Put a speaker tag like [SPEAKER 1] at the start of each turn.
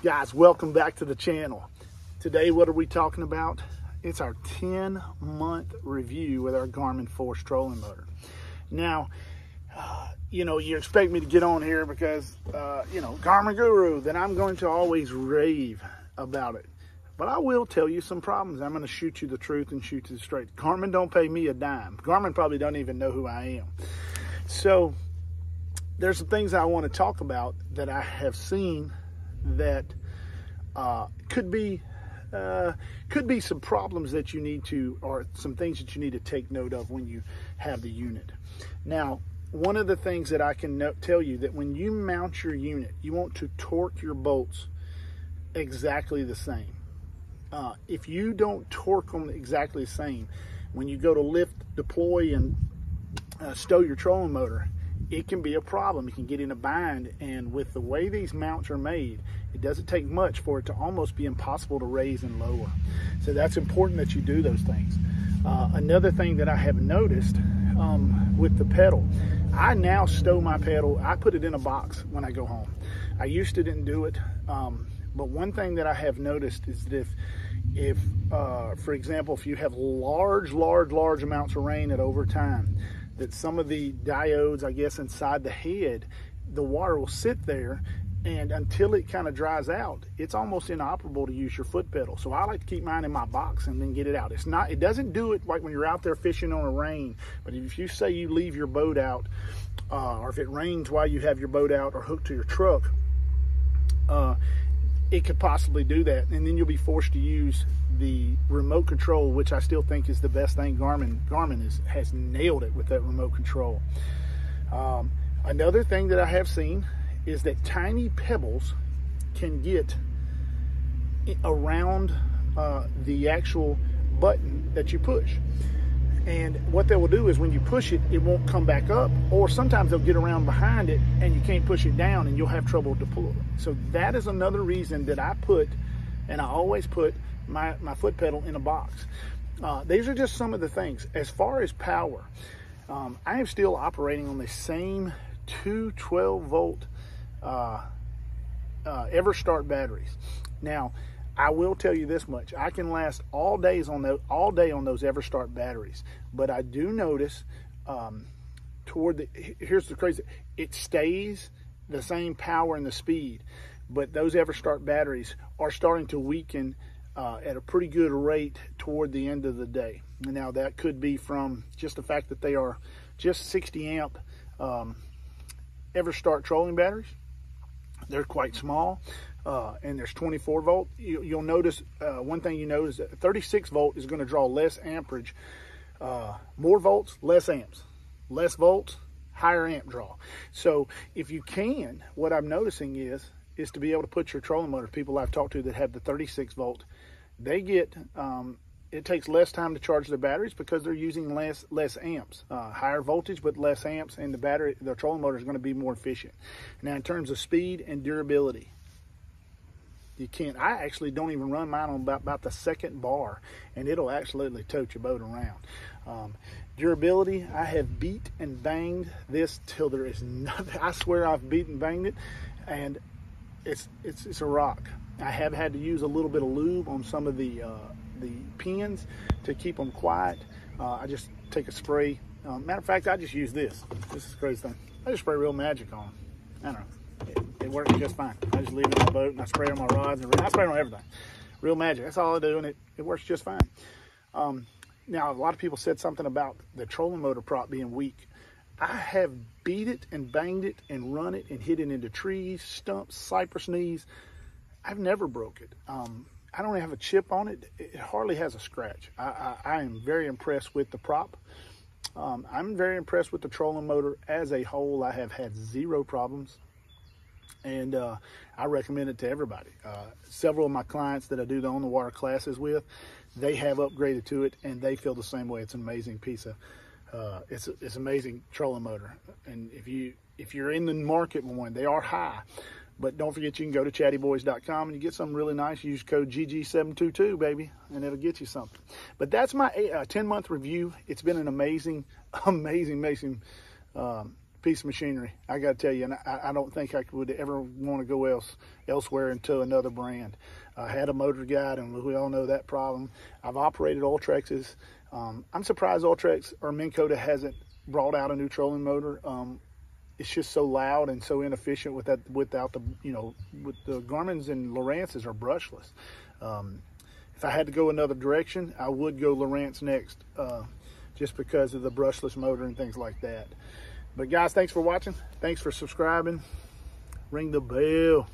[SPEAKER 1] Guys, welcome back to the channel. Today, what are we talking about? It's our 10-month review with our Garmin Force trolling motor. Now, you expect me to get on here because, Garmin Guru, then I'm going to always rave about it. But I will tell you some problems. I'm going to shoot you the truth and shoot you straight. Garmin don't pay me a dime. Garmin probably don't even know who I am. So, there's some things I want to talk about that I have seen that could be some problems that you need to, or some things that you need to take note of when you have the unit. Now, one of the things that I can tell you that when you mount your unit, you want to torque your bolts exactly the same. If you don't torque them exactly the same, when you go to lift, deploy, and stow your trolling motor, it can be a problem. You can get in a bind, and with the way these mounts are made, it doesn't take much for it to almost be impossible to raise and lower. So that's important that you do those things. Another thing that I have noticed with the pedal, I now stow my pedal. I put it in a box when I go home. I used to didn't do it, but one thing that I have noticed is that if for example, if you have large amounts of rain at over time, that some of the diodes, I guess, inside the head, the water will sit there, and until it kind of dries out, it's almost inoperable to use your foot pedal. So I like to keep mine in my box and then get it out. It doesn't do it like when you're out there fishing on a rain, but if you say you leave your boat out, or if it rains while you have your boat out or hooked to your truck, it could possibly do that, and then you'll be forced to use the remote control, which I still think is the best thing. Garmin has nailed it with that remote control. Another thing that I have seen is that tiny pebbles can get around the actual button that you push. And what they will do is when you push it, it won't come back up, or sometimes they'll get around behind it and you can't push it down and you'll have trouble deploying. So that is another reason that I always put my foot pedal in a box. These are just some of the things. As far as power, I am still operating on the same two 12-volt EverStart batteries. Now, I will tell you this much: I can last all day on those EverStart batteries. But I do notice here's the crazy: it stays the same power and the speed, but those EverStart batteries are starting to weaken at a pretty good rate toward the end of the day. Now that could be from just the fact that they are just 60 amp EverStart trolling batteries. They're quite small. And there's 24 volt. You'll notice one thing you notice that 36 volt is going to draw less amperage. More volts, less amps. Less volts, higher amp draw. So if you can, what I'm noticing is to be able to put your trolling motor, people I've talked to that have the 36 volt, they get, it takes less time to charge their batteries because they're using less amps. Higher voltage but less amps, and the trolling motor is going to be more efficient. Now in terms of speed and durability, I actually don't even run mine on about the second bar, and it'll absolutely tote your boat around. Durability, I have beat and banged this till there is nothing. I swear I've beat and banged it, and it's a rock. I have had to use a little bit of lube on some of the pins to keep them quiet. I just take a spray. Matter of fact, I just use this. This is the crazy thing. I just spray Real Magic on them. I don't know. It works just fine. I just leave it on my boat and I spray it on my rods, and I spray it on everything. Real Magic, that's all I do, and it works just fine. Now, a lot of people said something about the trolling motor prop being weak. I have beat it and banged it and run it and hit it into trees, stumps, cypress knees. I've never broke it. I don't have a chip on it. It hardly has a scratch. I am very impressed with the prop. I'm very impressed with the trolling motor as a whole. I have had zero problems. And I recommend it to everybody. Several of my clients that I do the on-the-water classes with, they have upgraded to it, and they feel the same way. It's an amazing piece of, it's amazing trolling motor. And if you're in the market for one, they are high. But don't forget, you can go to CHADDYBOYS.com and you get something really nice. Use code GG722, baby, and it'll get you something. But that's my 10-month review. It's been an amazing piece piece of machinery. I got to tell you, and I don't think I would ever want to go elsewhere into another brand. I had a motor guide, and we all know that problem. I've operated Ultrexes. I'm surprised Ultrex or Minn Kota hasn't brought out a new trolling motor. It's just so loud and so inefficient without the, with the Garmins and Lowrances are brushless. If I had to go another direction, I would go Lowrance next, just because of the brushless motor and things like that. But guys, thanks for watching. Thanks for subscribing. Ring the bell.